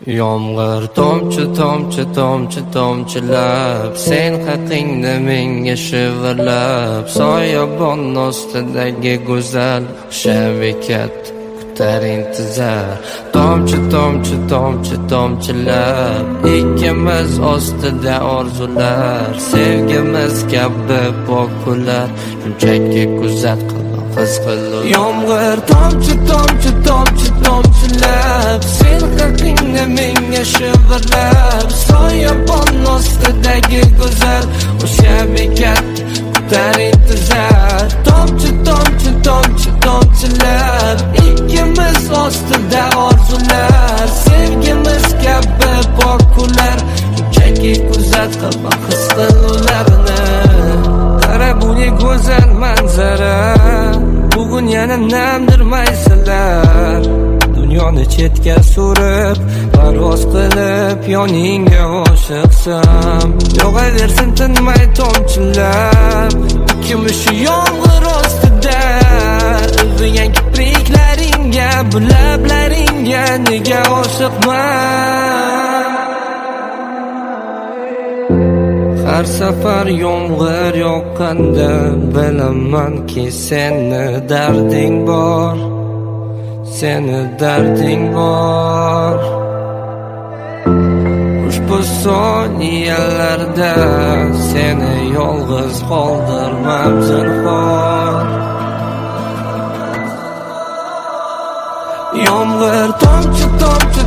Yomg'ir tomchi tomchi tomchi tomchilab, sen haqingda menga shivirlab, soyabon ostidagi go'zal shabikat kutar intizor. Tomchi tomchi tomchi tomchilab, ikkimiz ostida orzular, sevgimiz kabi pok ular, shunchaki kuzat qilib his qilib. Yomg'ir tomchi tomchi tomchi tomchilab, sen haqingda menga shivirlab, soyabon ostidagi go'zal o'sha bekat kutar intizor. Tomchi tomchi tomchi tomchilab, ikkimiz ostida orzular, sevgimiz kabi pok ular, shunchaki kuzat qilib his qil ularni. Qara bu ne go'zal manzara, bugun yana namdirmaysalar. Dunyoni chetga surib, parvoz qilib yoningga oshiqsam, yog'aversin tinmay tomchilab, ikkimiz shu yomg'ir ostida. Ilg'agan kipriklaringga, bu lablaringga nega oshiqman? Har safar yomg'ir yoqqanda bilamanki seni darding bor, seni darding bor. Ushbu soniyalarda seni yolg'iz qoldirmam zinhor. Yomg'ir tomchi tomchi